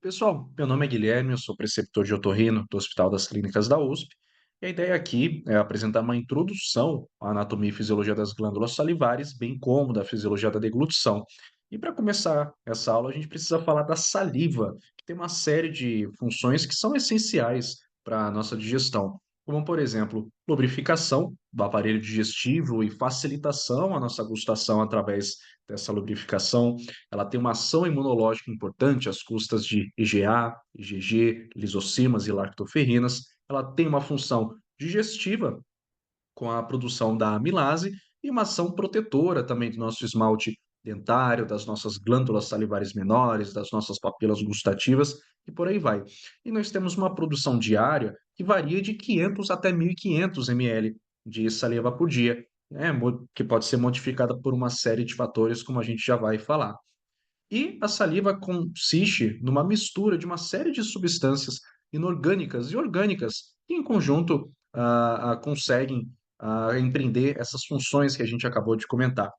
Pessoal, meu nome é Guilherme, eu sou preceptor de otorrino do Hospital das Clínicas da USP. E a ideia aqui é apresentar uma introdução à anatomia e fisiologia das glândulas salivares, bem como da fisiologia da deglutição. E para começar essa aula, a gente precisa falar da saliva, que tem uma série de funções que são essenciais para a nossa digestão, como, por exemplo, lubrificação do aparelho digestivo e facilitação à nossa gustação através dessa lubrificação. Ela tem uma ação imunológica importante às custas de IgA, IgG, lisocimas e lactoferrinas. Ela tem uma função digestiva com a produção da amilase e uma ação protetora também do nosso esmalte dentário, das nossas glândulas salivares menores, das nossas papilas gustativas e por aí vai. E nós temos uma produção diária que varia de 500 até 1.500 ml de saliva por dia, né, que pode ser modificada por uma série de fatores, como a gente já vai falar. E a saliva consiste numa mistura de uma série de substâncias inorgânicas e orgânicas que, em conjunto, conseguem empreender essas funções que a gente acabou de comentar.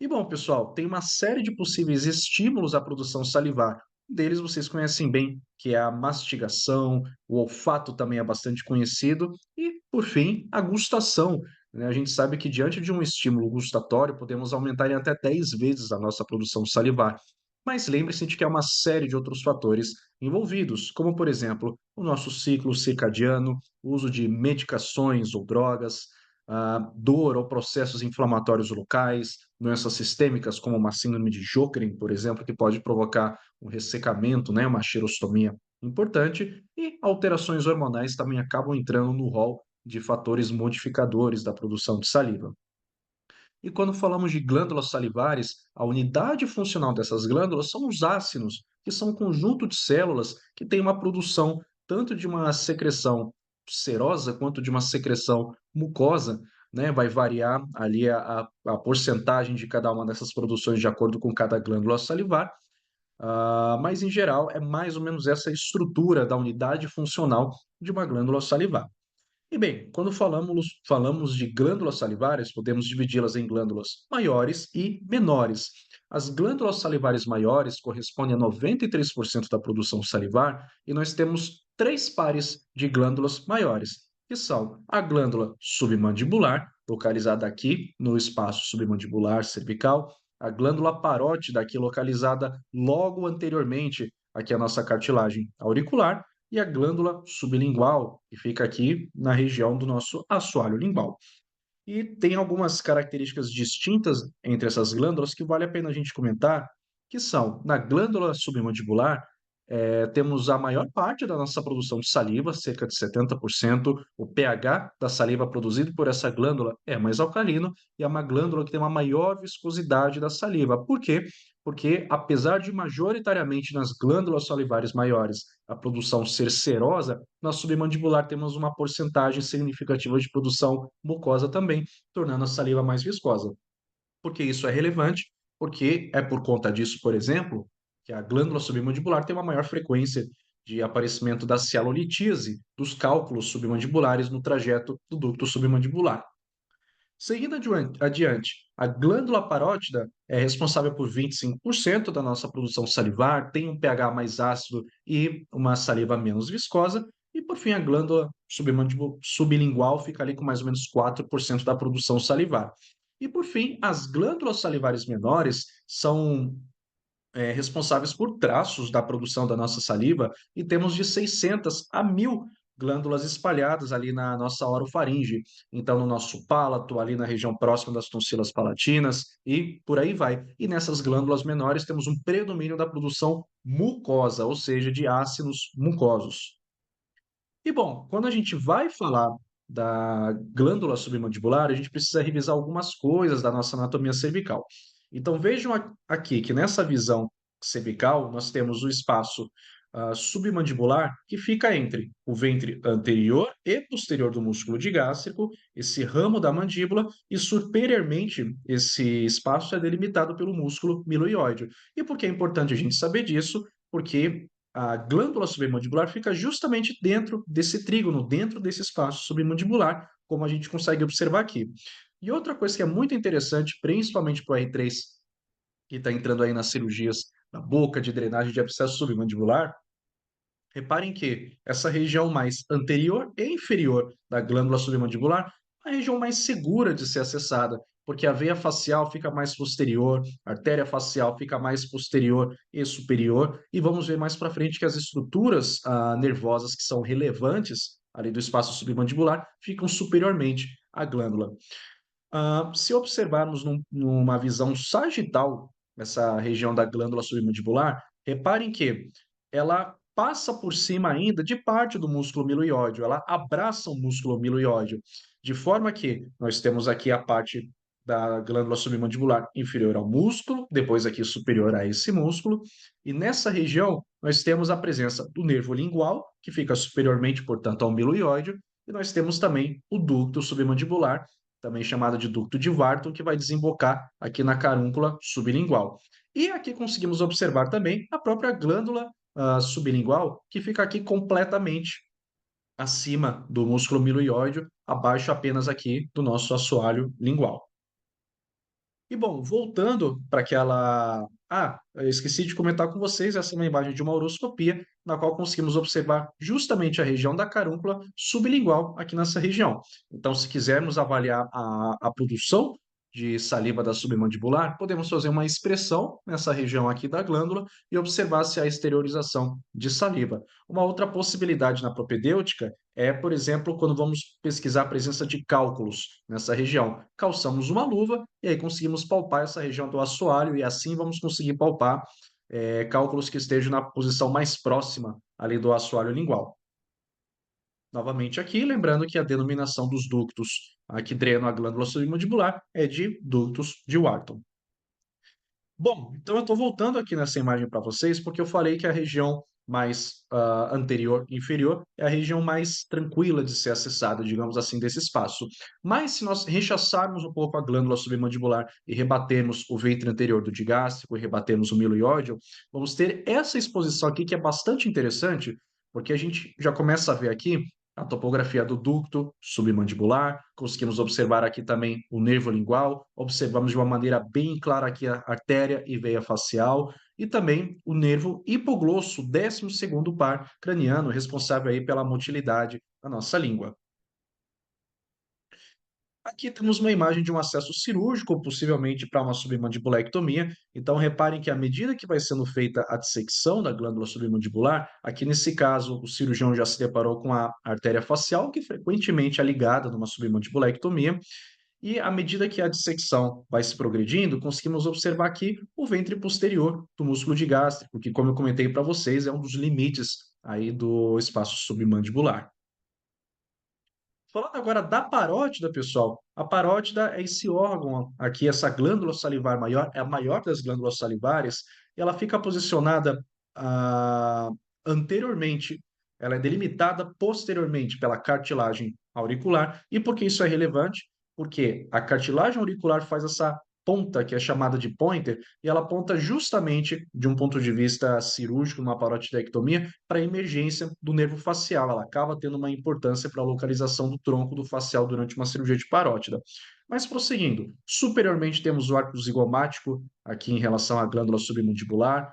E bom, pessoal, tem uma série de possíveis estímulos à produção salivar. Um deles vocês conhecem bem, que é a mastigação, o olfato também é bastante conhecido, e, por fim, a gustação, né? A gente sabe que diante de um estímulo gustatório, podemos aumentar em até 10 vezes a nossa produção salivar. Mas lembre-se de que há uma série de outros fatores envolvidos, como, por exemplo, o nosso ciclo circadiano, o uso de medicações ou drogas, dor ou processos inflamatórios locais, doenças sistêmicas, como uma síndrome de Sjögren, por exemplo, que pode provocar um ressecamento, né, uma xerostomia importante, e alterações hormonais também acabam entrando no rol de fatores modificadores da produção de saliva. E quando falamos de glândulas salivares, a unidade funcional dessas glândulas são os ácinos, que são um conjunto de células que tem uma produção tanto de uma secreção serosa quanto de uma secreção mucosa, né? Vai variar ali a porcentagem de cada uma dessas produções de acordo com cada glândula salivar, mas em geral é mais ou menos essa estrutura da unidade funcional de uma glândula salivar. E bem, quando falamos de glândulas salivares, podemos dividi-las em glândulas maiores e menores. As glândulas salivares maiores correspondem a 93% da produção salivar e nós temos três pares de glândulas maiores, que são a glândula submandibular, localizada aqui no espaço submandibular cervical, a glândula parótida, aqui localizada logo anteriormente aqui à nossa cartilagem auricular, e a glândula sublingual, que fica aqui na região do nosso assoalho lingual. E tem algumas características distintas entre essas glândulas que vale a pena a gente comentar, que são, na glândula submandibular, temos a maior parte da nossa produção de saliva, cerca de 70%. O pH da saliva produzido por essa glândula é mais alcalino e é uma glândula que tem uma maior viscosidade da saliva. Por quê? Porque, apesar de majoritariamente nas glândulas salivares maiores a produção ser serosa, na submandibular temos uma porcentagem significativa de produção mucosa também, tornando a saliva mais viscosa. Por que isso é relevante? Porque é por conta disso, por exemplo, que a glândula submandibular tem uma maior frequência de aparecimento da cialolitise, dos cálculos submandibulares no trajeto do ducto submandibular. Seguindo adiante, a glândula parótida é responsável por 25% da nossa produção salivar, tem um pH mais ácido e uma saliva menos viscosa. E, por fim, a glândula sublingual fica ali com mais ou menos 4% da produção salivar. E, por fim, as glândulas salivares menores são responsáveis por traços da produção da nossa saliva e temos de 600 a 1.000 glândulas espalhadas ali na nossa orofaringe. Então, no nosso palato, ali na região próxima das tonsilas palatinas e por aí vai. E nessas glândulas menores temos um predomínio da produção mucosa, ou seja, de ácidos mucosos. E bom, quando a gente vai falar da glândula submandibular, a gente precisa revisar algumas coisas da nossa anatomia cervical. Então vejam aqui que nessa visão cervical nós temos o espaço submandibular que fica entre o ventre anterior e posterior do músculo digástrico, esse ramo da mandíbula, e superiormente esse espaço é delimitado pelo músculo miloióide. E por que é importante a gente saber disso? Porque a glândula submandibular fica justamente dentro desse trígono, dentro desse espaço submandibular, como a gente consegue observar aqui. E outra coisa que é muito interessante, principalmente para o R3, que está entrando aí nas cirurgias da boca, de drenagem de abscesso submandibular, reparem que essa região mais anterior e inferior da glândula submandibular é a região mais segura de ser acessada, porque a veia facial fica mais posterior, a artéria facial fica mais posterior e superior, e vamos ver mais para frente que as estruturas nervosas que são relevantes ali do espaço submandibular ficam superiormente à glândula. Se observarmos numa visão sagital, essa região da glândula submandibular, reparem que ela passa por cima ainda de parte do músculo miloióide, ela abraça o músculo miloióide, de forma que nós temos aqui a parte da glândula submandibular inferior ao músculo, depois aqui superior a esse músculo, e nessa região nós temos a presença do nervo lingual, que fica superiormente, portanto, ao miloióide, e nós temos também o ducto submandibular, também chamada de ducto de Wharton, que vai desembocar aqui na carúncula sublingual. E aqui conseguimos observar também a própria glândula sublingual, que fica aqui completamente acima do músculo miloióide, abaixo apenas aqui do nosso assoalho lingual. E bom, voltando para aquela. Eu esqueci de comentar com vocês, essa é uma imagem de uma uroscopia, na qual conseguimos observar justamente a região da carúncula sublingual aqui nessa região. Então, se quisermos avaliar a produção de saliva da submandibular, podemos fazer uma expressão nessa região aqui da glândula e observar se há exteriorização de saliva. Uma outra possibilidade na propedêutica é, por exemplo, quando vamos pesquisar a presença de cálculos nessa região. Calçamos uma luva e aí conseguimos palpar essa região do assoalho e assim vamos conseguir palpar cálculos que estejam na posição mais próxima ali do assoalho lingual. Novamente aqui, lembrando que a denominação dos ductos que drenam a glândula submandibular é de ductos de Wharton. Bom, então eu estou voltando aqui nessa imagem para vocês, porque eu falei que a região mais anterior e inferior é a região mais tranquila de ser acessada, digamos assim, desse espaço. Mas se nós rechaçarmos um pouco a glândula submandibular e rebatermos o ventre anterior do digástrico e rebatermos o miloiódio, vamos ter essa exposição aqui que é bastante interessante, porque a gente já começa a ver aqui a topografia do ducto submandibular, conseguimos observar aqui também o nervo lingual, observamos de uma maneira bem clara aqui a artéria e veia facial, e também o nervo hipoglosso, 12º par craniano, responsável aí pela motilidade da nossa língua. Aqui temos uma imagem de um acesso cirúrgico, possivelmente para uma submandibulectomia. Então, reparem que à medida que vai sendo feita a dissecção da glândula submandibular, aqui nesse caso, o cirurgião já se deparou com a artéria facial, que frequentemente é ligada numa submandibulectomia. E à medida que a dissecção vai se progredindo, conseguimos observar aqui o ventre posterior do músculo digástrico, que, como eu comentei para vocês, é um dos limites aí do espaço submandibular. Falando agora da parótida, pessoal, a parótida é esse órgão aqui, essa glândula salivar maior, é a maior das glândulas salivares, e ela fica posicionada anteriormente, ela é delimitada posteriormente pela cartilagem auricular. E por que isso é relevante? Porque a cartilagem auricular faz essa ponta, que é chamada de pointer, e ela aponta justamente, de um ponto de vista cirúrgico, numa parotidectomia, para a emergência do nervo facial. Ela acaba tendo uma importância para a localização do tronco do facial durante uma cirurgia de parótida. Mas prosseguindo, superiormente temos o arco zigomático, aqui em relação à glândula submandibular.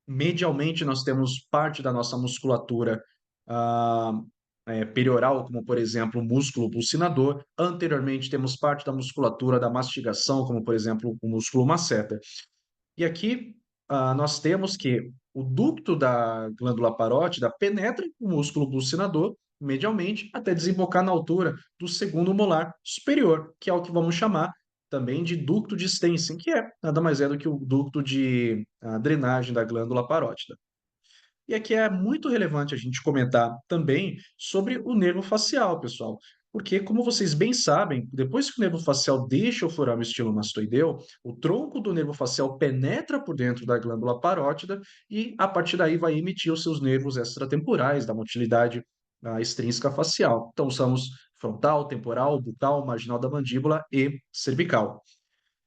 Medialmente, nós temos parte da nossa musculatura ah, perioral, como por exemplo o músculo bucinador. Anteriormente, temos parte da musculatura da mastigação, como por exemplo o músculo masseter. E aqui nós temos que o ducto da glândula parótida penetra o músculo bucinador medialmente até desembocar na altura do segundo molar superior, que é o que vamos chamar também de ducto de Stensen, que é nada mais é do que o ducto de drenagem da glândula parótida. E aqui é muito relevante a gente comentar também sobre o nervo facial, pessoal, porque, como vocês bem sabem, depois que o nervo facial deixa o forame estilomastoideu, o tronco do nervo facial penetra por dentro da glândula parótida e, a partir daí, vai emitir os seus nervos extratemporais da motilidade extrínseca facial. Então, somos frontal, temporal, bucal, marginal da mandíbula e cervical.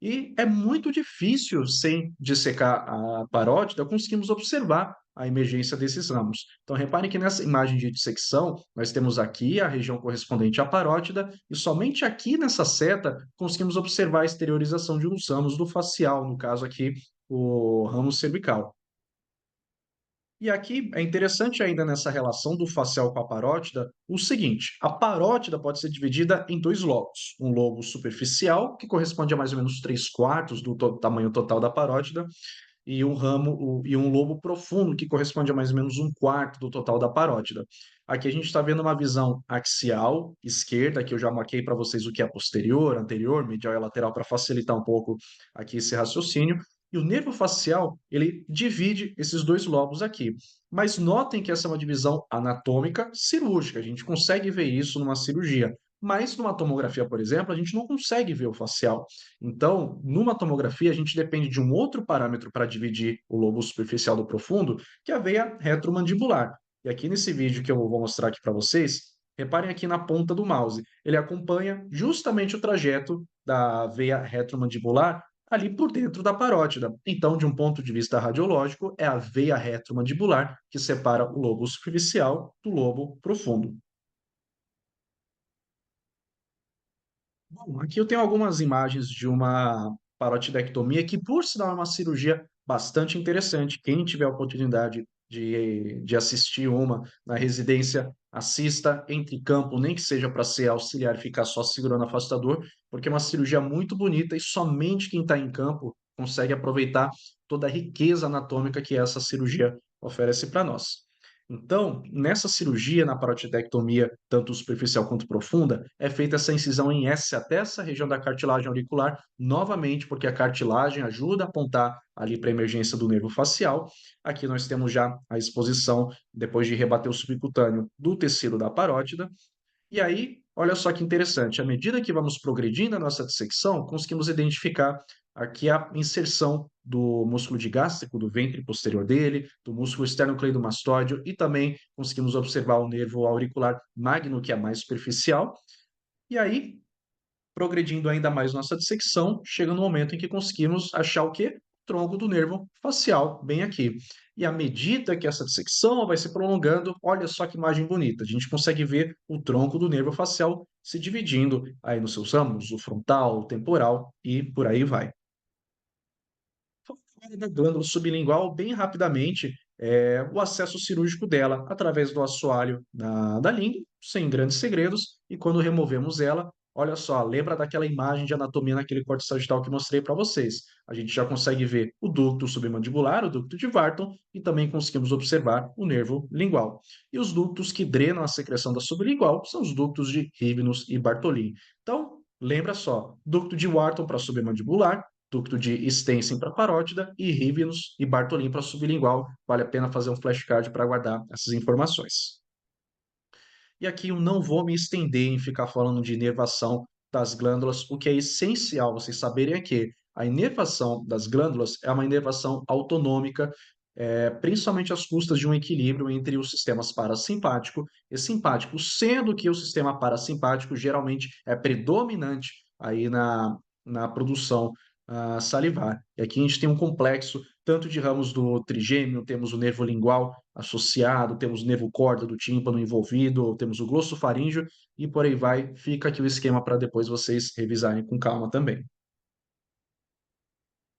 E é muito difícil, sem dissecar a parótida, conseguimos observar a emergência desses ramos. Então, reparem que nessa imagem de dissecção, nós temos aqui a região correspondente à parótida, e somente aqui nessa seta conseguimos observar a exteriorização de uns ramos do facial, no caso aqui o ramo cervical. E aqui é interessante ainda nessa relação do facial com a parótida, o seguinte: a parótida pode ser dividida em 2 lobos, um lobo superficial, que corresponde a mais ou menos 3/4 do tamanho total da parótida, e um lobo profundo, que corresponde a mais ou menos 1/4 do total da parótida. Aqui a gente está vendo uma visão axial esquerda, que eu já marquei para vocês o que é posterior, anterior, medial e lateral, para facilitar um pouco aqui esse raciocínio. E o nervo facial, ele divide esses 2 lobos aqui. Mas notem que essa é uma divisão anatômica cirúrgica, a gente consegue ver isso numa cirurgia. Mas numa tomografia, por exemplo, a gente não consegue ver o facial. Então, numa tomografia, a gente depende de um outro parâmetro para dividir o lobo superficial do profundo, que é a veia retromandibular. E aqui nesse vídeo que eu vou mostrar aqui para vocês, reparem aqui na ponta do mouse. Ele acompanha justamente o trajeto da veia retromandibular ali por dentro da parótida. Então, de um ponto de vista radiológico, é a veia retromandibular que separa o lobo superficial do lobo profundo. Bom, aqui eu tenho algumas imagens de uma parotidectomia que, por sinal, é uma cirurgia bastante interessante. Quem tiver a oportunidade de assistir uma na residência, assista, entre em campo, nem que seja para ser auxiliar e ficar só segurando o afastador, porque é uma cirurgia muito bonita e somente quem está em campo consegue aproveitar toda a riqueza anatômica que essa cirurgia oferece para nós. Então, nessa cirurgia, na parotidectomia, tanto superficial quanto profunda, é feita essa incisão em S até essa região da cartilagem auricular, novamente, porque a cartilagem ajuda a apontar ali para a emergência do nervo facial. Aqui nós temos já a exposição, depois de rebater o subcutâneo, do tecido da parótida, e aí, olha só que interessante, à medida que vamos progredindo na nossa dissecção, conseguimos identificar aqui a inserção do músculo digástrico, do ventre posterior dele, do músculo esternocleidomastóideo e também conseguimos observar o nervo auricular magno, que é mais superficial. E aí, progredindo ainda mais nossa dissecção, chega no momento em que conseguimos achar o quê? O tronco do nervo facial, bem aqui. E à medida que essa dissecção vai se prolongando, olha só que imagem bonita. A gente consegue ver o tronco do nervo facial se dividindo aí nos seus ramos, o frontal, o temporal e por aí vai. Fora da glândula sublingual, bem rapidamente, o acesso cirúrgico dela através do assoalho da língua, sem grandes segredos, e quando removemos ela, olha só, lembra daquela imagem de anatomia naquele corte sagital que mostrei para vocês. A gente já consegue ver o ducto submandibular, o ducto de Wharton, e também conseguimos observar o nervo lingual. E os ductos que drenam a secreção da sublingual são os ductos de Rivnus e Bartholin. Então, lembra só, ducto de Wharton para submandibular, ducto de Stensen para parótida e Rivnus e Bartholin para sublingual. Vale a pena fazer um flashcard para guardar essas informações. E aqui eu não vou me estender em ficar falando de inervação das glândulas. O que é essencial vocês saberem é que a inervação das glândulas é uma inervação autonômica, principalmente às custas de um equilíbrio entre os sistemas parasimpático e simpático, sendo que o sistema parasimpático geralmente é predominante aí na produção salivar. E aqui a gente tem um complexo tanto de ramos do trigêmeo, temos o nervo lingual associado, temos o nervo corda do tímpano envolvido, temos o glossofaríngeo e por aí vai. Fica aqui o esquema para depois vocês revisarem com calma também.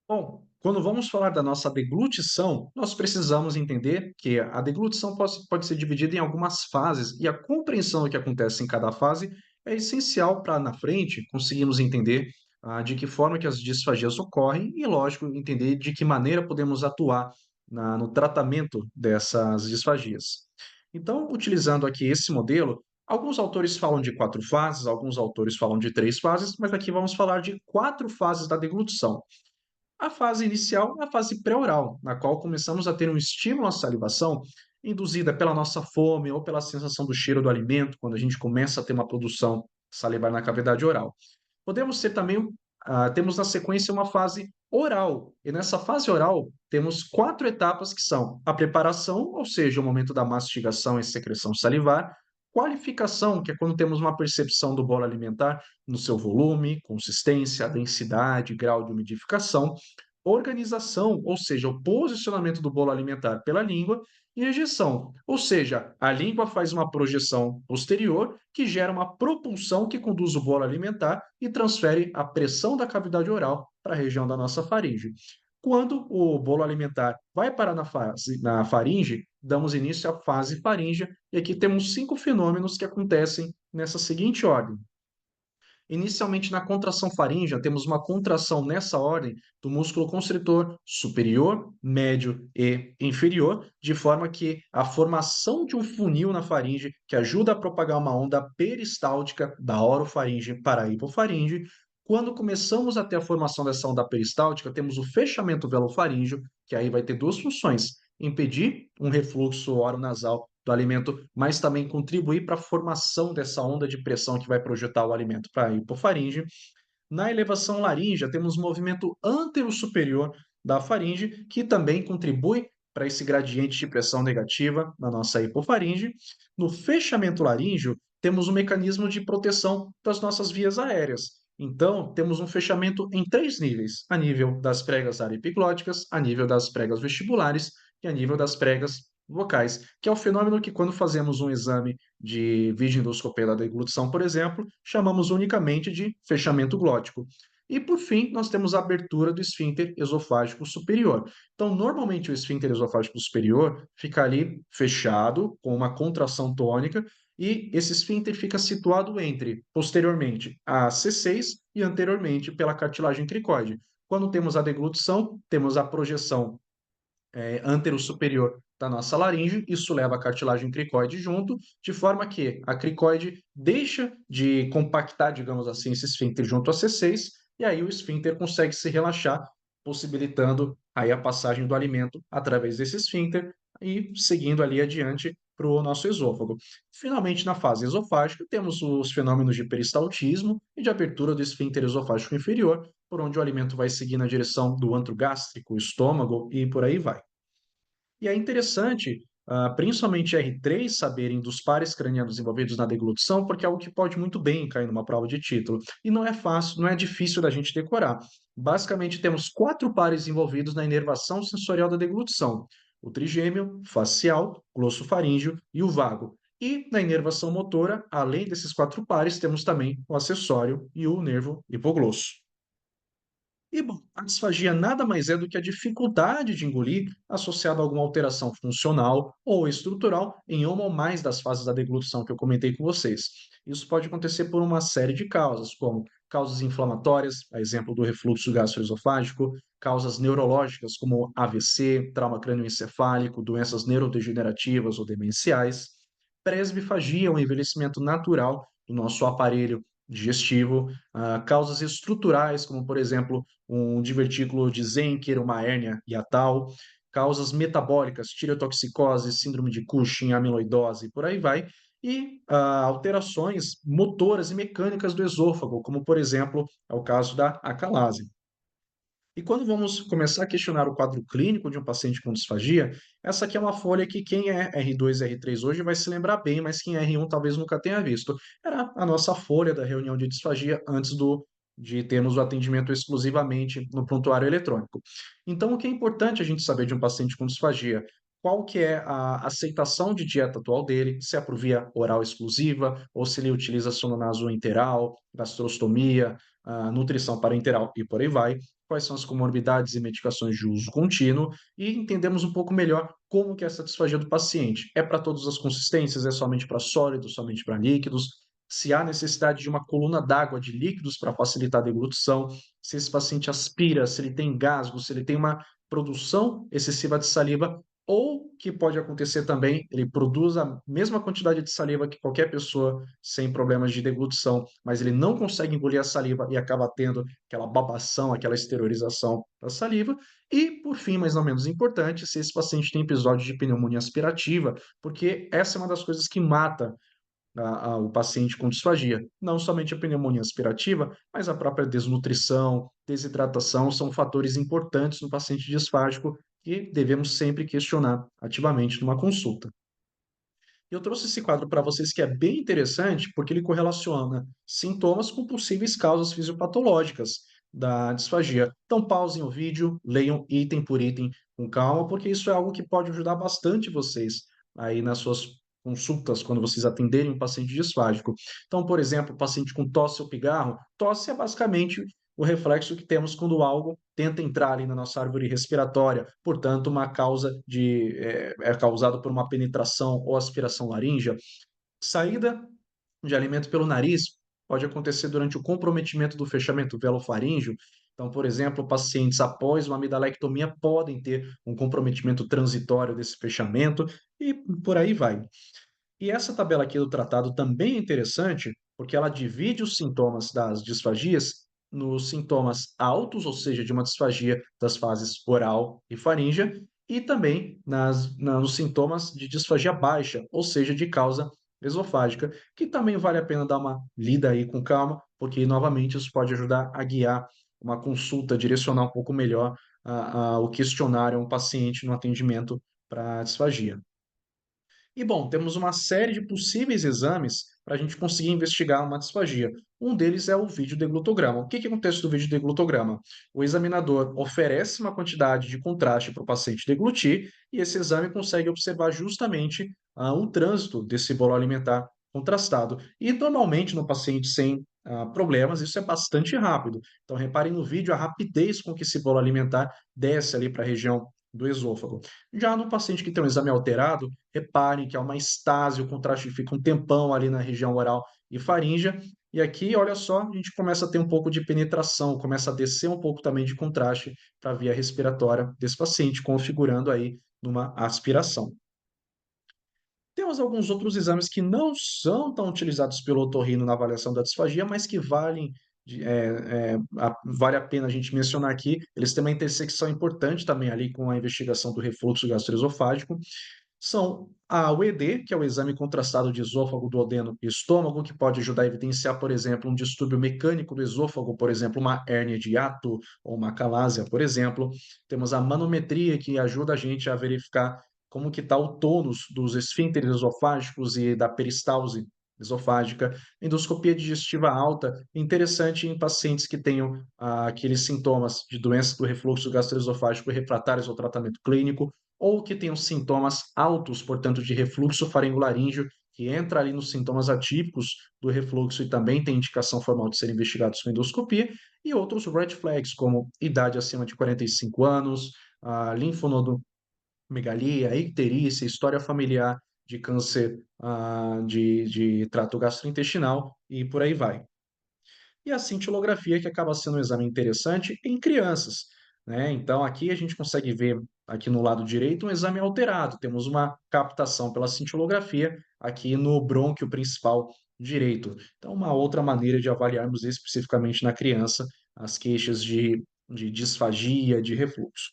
Bom, quando vamos falar da nossa deglutição, nós precisamos entender que a deglutição pode ser dividida em algumas fases e a compreensão do que acontece em cada fase é essencial para, na frente, conseguirmos entender de que forma que as disfagias ocorrem e, lógico, entender de que maneira podemos atuar no tratamento dessas disfagias. Então, utilizando aqui esse modelo, alguns autores falam de 4 fases, alguns autores falam de 3 fases, mas aqui vamos falar de 4 fases da deglutição. A fase inicial é a fase pré-oral, na qual começamos a ter um estímulo à salivação induzida pela nossa fome ou pela sensação do cheiro do alimento, quando a gente começa a ter uma produção salivar na cavidade oral. Podemos ter também, temos na sequência uma fase oral, e nessa fase oral temos 4 etapas que são a preparação, ou seja, o momento da mastigação e secreção salivar, qualificação, que é quando temos uma percepção do bolo alimentar no seu volume, consistência, densidade, grau de umidificação, organização, ou seja, o posicionamento do bolo alimentar pela língua, e ejeção, ou seja, a língua faz uma projeção posterior que gera uma propulsão que conduz o bolo alimentar e transfere a pressão da cavidade oral para a região da nossa faringe. Quando o bolo alimentar vai parar na faringe, damos início à fase faríngea, e aqui temos 5 fenômenos que acontecem nessa seguinte ordem. Inicialmente, na contração faríngea, temos uma contração nessa ordem do músculo constritor superior, médio e inferior, de forma que a formação de um funil na faringe, que ajuda a propagar uma onda peristáltica da orofaringe para a hipofaringe. Quando começamos a ter a formação dessa onda peristáltica, temos o fechamento velofaríngeo, que aí vai ter duas funções: impedir um refluxo oronasal do alimento, mas também contribuir para a formação dessa onda de pressão que vai projetar o alimento para a hipofaringe. Na elevação laríngea, temos movimento antero-superior da faringe, que também contribui para esse gradiente de pressão negativa na nossa hipofaringe. No fechamento laríngeo, temos um mecanismo de proteção das nossas vias aéreas. Então, temos um fechamento em 3 níveis: a nível das pregas areoepiglóticas, a nível das pregas vestibulares e a nível das pregas vocais, que é o fenômeno que, quando fazemos um exame de videoendoscopia da deglutição, por exemplo, chamamos unicamente de fechamento glótico. E, por fim, nós temos a abertura do esfíncter esofágico superior. Então, normalmente, o esfíncter esofágico superior fica ali fechado, com uma contração tônica, e esse esfíncter fica situado entre, posteriormente, a C6 e anteriormente pela cartilagem cricoide. Quando temos a deglutição, temos a projeção antero-superior da nossa laringe, isso leva a cartilagem cricoide junto, de forma que a cricoide deixa de compactar, digamos assim, esse esfíncter junto a C6, e aí o esfíncter consegue se relaxar, possibilitando aí a passagem do alimento através desse esfíncter e seguindo ali adiante para o nosso esôfago. Finalmente, na fase esofágica, temos os fenômenos de peristaltismo e de abertura do esfíncter esofágico inferior, por onde o alimento vai seguir na direção do antro gástrico, estômago e por aí vai. E é interessante, principalmente R3, saberem dos pares cranianos envolvidos na deglutição, porque é algo que pode muito bem cair numa prova de título. E não é fácil, não é difícil da gente decorar. Basicamente, temos 4 pares envolvidos na inervação sensorial da deglutição: o trigêmeo, facial, glossofaríngeo e o vago. E na inervação motora, além desses 4 pares, temos também o acessório e o nervo hipoglosso. E bom, a disfagia nada mais é do que a dificuldade de engolir associada a alguma alteração funcional ou estrutural em uma ou mais das fases da deglutição que eu comentei com vocês. Isso pode acontecer por uma série de causas, como causas inflamatórias, a exemplo do refluxo gastroesofágico, causas neurológicas como AVC, trauma crânioencefálico, doenças neurodegenerativas ou demenciais, presbifagia, um envelhecimento natural do nosso aparelho digestivo, causas estruturais, como por exemplo um divertículo de Zenker, uma hérnia hiatal, causas metabólicas, tireotoxicose, síndrome de Cushing, amiloidose, por aí vai, e alterações motoras e mecânicas do esôfago, como por exemplo é o caso da acalase. E quando vamos começar a questionar o quadro clínico de um paciente com disfagia, essa aqui é uma folha que quem é R2 e R3 hoje vai se lembrar bem, mas quem é R1 talvez nunca tenha visto. Era a nossa folha da reunião de disfagia antes de termos o atendimento exclusivamente no prontuário eletrônico. Então, o que é importante a gente saber de um paciente com disfagia? Qual que é a aceitação de dieta atual dele, se é por via oral exclusiva, ou se ele utiliza sono enteral, gastrostomia, nutrição parenteral e por aí vai, quais são as comorbidades e medicações de uso contínuo, e entendemos um pouco melhor como que é essa disfagia do paciente. É para todas as consistências? É somente para sólidos, somente para líquidos? Se há necessidade de uma coluna d'água de líquidos para facilitar a deglutição, se esse paciente aspira, se ele tem gasgo, se ele tem uma produção excessiva de saliva, ou que pode acontecer também, ele produz a mesma quantidade de saliva que qualquer pessoa sem problemas de deglutição, mas ele não consegue engolir a saliva e acaba tendo aquela babação, aquela esterilização da saliva. E, por fim, mas não menos importante, se esse paciente tem episódio de pneumonia aspirativa, porque essa é uma das coisas que mata o paciente com disfagia. Não somente a pneumonia aspirativa, mas a própria desnutrição, desidratação, são fatores importantes no paciente disfágico que devemos sempre questionar ativamente numa consulta. Eu trouxe esse quadro para vocês que é bem interessante, porque ele correlaciona sintomas com possíveis causas fisiopatológicas da disfagia. Então, pausem o vídeo, leiam item por item com calma, porque isso é algo que pode ajudar bastante vocês aí nas suas consultas, quando vocês atenderem um paciente disfágico. Então, por exemplo, paciente com tosse ou pigarro, tosse é basicamente o reflexo que temos quando algo tenta entrar ali na nossa árvore respiratória, portanto, uma causa é causado por uma penetração ou aspiração laríngea. Saída de alimento pelo nariz pode acontecer durante o comprometimento do fechamento velofaríngeo. Então, por exemplo, pacientes após uma amidalectomia podem ter um comprometimento transitório desse fechamento e por aí vai. E essa tabela aqui do tratado também é interessante, porque ela divide os sintomas das disfagias nos sintomas altos, ou seja, de uma disfagia das fases oral e faríngea, e também nos sintomas de disfagia baixa, ou seja, de causa esofágica, que também vale a pena dar uma lida aí com calma, porque novamente isso pode ajudar a guiar uma consulta, direcionar um pouco melhor o questionário a um paciente no atendimento para disfagia. E bom, temos uma série de possíveis exames para a gente conseguir investigar uma disfagia. Um deles é o videodeglutograma. O que que acontece no videodeglutograma? O examinador oferece uma quantidade de contraste para o paciente deglutir e esse exame consegue observar justamente o trânsito desse bolo alimentar contrastado. E normalmente no paciente sem problemas, isso é bastante rápido. Então reparem no vídeo a rapidez com que esse bolo alimentar desce ali para a região do esôfago. Já no paciente que tem um exame alterado, reparem que há uma estase, o contraste fica um tempão ali na região oral e faríngea. E aqui, olha só, a gente começa a ter um pouco de penetração, começa a descer um pouco também de contraste para a via respiratória desse paciente, configurando aí numa aspiração. Temos alguns outros exames que não são tão utilizados pelo otorrino na avaliação da disfagia, mas que vale a pena a gente mencionar aqui. Eles têm uma intersecção importante também ali com a investigação do refluxo gastroesofágico. São o ED, que é o exame contrastado de esôfago, duodeno e estômago, que pode ajudar a evidenciar, por exemplo, um distúrbio mecânico do esôfago, por exemplo, uma hérnia de hiato ou uma calásia, por exemplo. Temos a manometria, que ajuda a gente a verificar como que está o tônus dos esfíncteres esofágicos e da peristalse esofágica. Endoscopia digestiva alta, interessante em pacientes que tenham aqueles sintomas de doença do refluxo gastroesofágico refratários ao tratamento clínico, ou que tenham sintomas altos, portanto, de refluxo faringolaríngeo, que entra ali nos sintomas atípicos do refluxo e também tem indicação formal de serem investigados com endoscopia, e outros red flags, como idade acima de 45 anos, linfonodomegalia, icterícia, história familiar de câncer de trato gastrointestinal e por aí vai. E a cintilografia, que acaba sendo um exame interessante em crianças, né? Então, aqui a gente consegue ver, aqui no lado direito, um exame alterado. Temos uma captação pela cintilografia aqui no brônquio principal direito. Então, uma outra maneira de avaliarmos especificamente na criança as queixas de disfagia, de refluxo.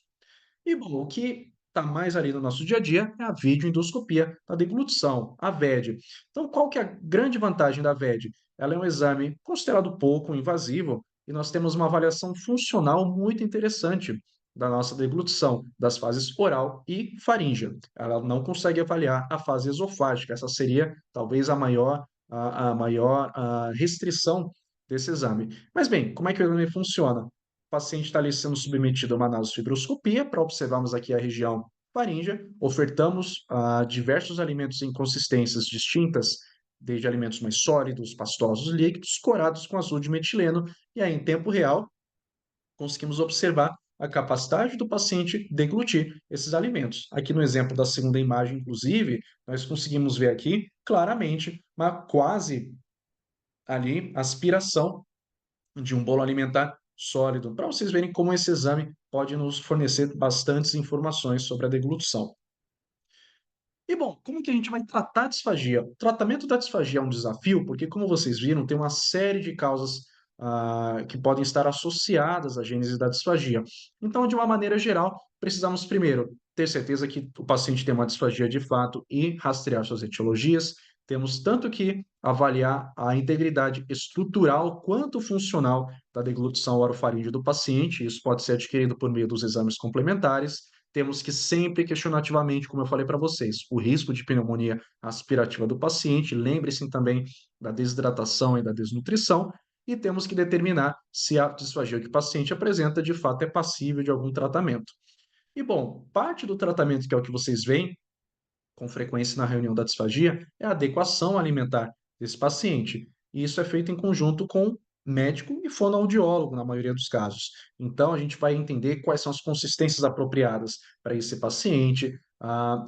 E bom, o que está mais ali no nosso dia a dia é a videoendoscopia da deglutição, a VED. Então, qual que é a grande vantagem da VED? Ela é um exame considerado pouco invasivo e nós temos uma avaliação funcional muito interessante da nossa deglutição, das fases oral e faríngea. Ela não consegue avaliar a fase esofágica, essa seria talvez a maior restrição desse exame. Mas bem, como é que o exame funciona? O paciente está ali sendo submetido a uma nasofibroscopia para observarmos aqui a região faríngea, ofertamos diversos alimentos em consistências distintas, desde alimentos mais sólidos, pastosos, líquidos, corados com azul de metileno, e aí em tempo real conseguimos observar a capacidade do paciente deglutir esses alimentos. Aqui no exemplo da segunda imagem, inclusive, nós conseguimos ver aqui claramente uma quase ali aspiração de um bolo alimentar sólido, para vocês verem como esse exame pode nos fornecer bastantes informações sobre a deglutição. E bom, como que a gente vai tratar a disfagia? O tratamento da disfagia é um desafio, porque como vocês viram, tem uma série de causas que podem estar associadas à gênese da disfagia. Então, de uma maneira geral, precisamos primeiro ter certeza que o paciente tem uma disfagia de fato e rastrear suas etiologias. Temos tanto que avaliar a integridade estrutural quanto funcional da deglutição orofaríngea do paciente. Isso pode ser adquirido por meio dos exames complementares. Temos que sempre questionar ativamente, como eu falei para vocês, o risco de pneumonia aspirativa do paciente. Lembre-se também da desidratação e da desnutrição. E temos que determinar se a disfagia que o paciente apresenta de fato é passível de algum tratamento. E bom, parte do tratamento, que é o que vocês veem com frequência na reunião da disfagia, é a adequação alimentar desse paciente. E isso é feito em conjunto com médico e fonoaudiólogo, na maioria dos casos. Então, a gente vai entender quais são as consistências apropriadas para esse paciente.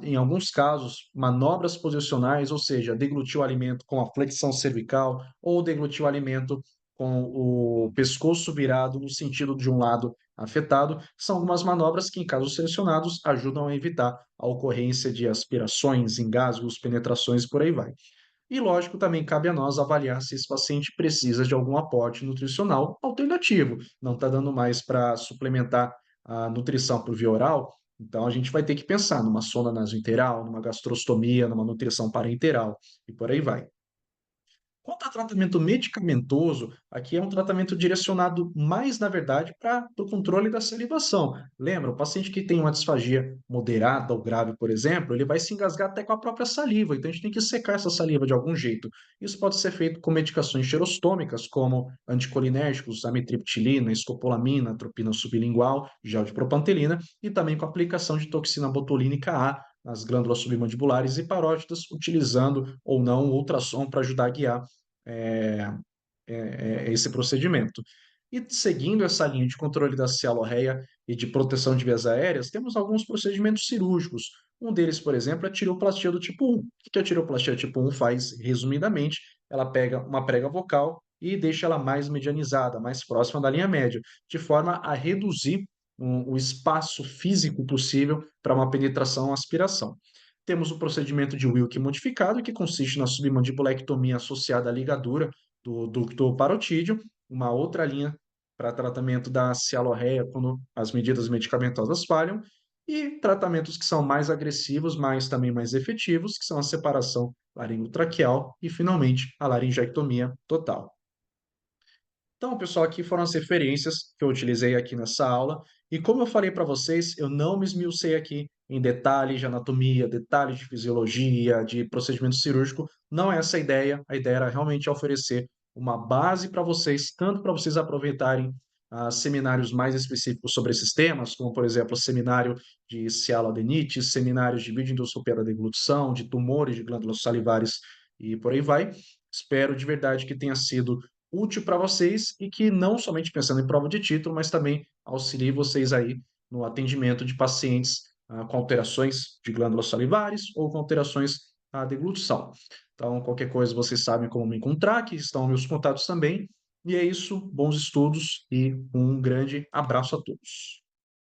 Em alguns casos, manobras posicionais, ou seja, deglutir o alimento com a flexão cervical ou deglutir o alimento com o pescoço virado no sentido de um lado afetado, são algumas manobras que, em casos selecionados, ajudam a evitar a ocorrência de aspirações, engasgos, penetrações e por aí vai. E lógico, também cabe a nós avaliar se esse paciente precisa de algum aporte nutricional alternativo, não está dando mais para suplementar a nutrição por via oral, então a gente vai ter que pensar numa sonda nasointeral, numa gastrostomia, numa nutrição parenteral e por aí vai. Quanto a tratamento medicamentoso, aqui é um tratamento direcionado mais, na verdade, para o controle da salivação. Lembra, o paciente que tem uma disfagia moderada ou grave, por exemplo, ele vai se engasgar até com a própria saliva, então a gente tem que secar essa saliva de algum jeito. Isso pode ser feito com medicações xerostômicas, como anticolinérgicos, amitriptilina, escopolamina, atropina sublingual, gel de propantelina, e também com aplicação de toxina botulínica A nas glândulas submandibulares e parótidas, utilizando ou não o ultrassom para ajudar a guiar eh esse procedimento. E seguindo essa linha de controle da cialorreia e de proteção de vias aéreas, temos alguns procedimentos cirúrgicos. Um deles, por exemplo, é a tireoplastia do tipo 1. O que a tireoplastia tipo 1 faz, resumidamente? Ela pega uma prega vocal e deixa ela mais medianizada, mais próxima da linha média, de forma a reduzir o espaço físico possível para uma penetração aspiração. Temos o procedimento de Wilk modificado, que consiste na submandibulectomia associada à ligadura do ducto parotídeo, uma outra linha para tratamento da cialorreia quando as medidas medicamentosas falham, e tratamentos que são mais agressivos, mas também mais efetivos, que são a separação laringotraqueal e, finalmente, a laringectomia total. Então, pessoal, aqui foram as referências que eu utilizei aqui nessa aula. E como eu falei para vocês, eu não me esmiucei aqui em detalhes de anatomia, detalhes de fisiologia, de procedimento cirúrgico. Não é essa a ideia. A ideia era realmente oferecer uma base para vocês, tanto para vocês aproveitarem seminários mais específicos sobre esses temas, como, por exemplo, o seminário de cialoadenite, seminários de videoendoscopia da deglutição, de tumores de glândulas salivares e por aí vai. Espero de verdade que tenha sido útil para vocês e que não somente pensando em prova de título, mas também auxilie vocês aí no atendimento de pacientes com alterações de glândulas salivares ou com alterações da deglutição. Então, qualquer coisa vocês sabem como me encontrar, aqui estão meus contatos também. E é isso, bons estudos e um grande abraço a todos.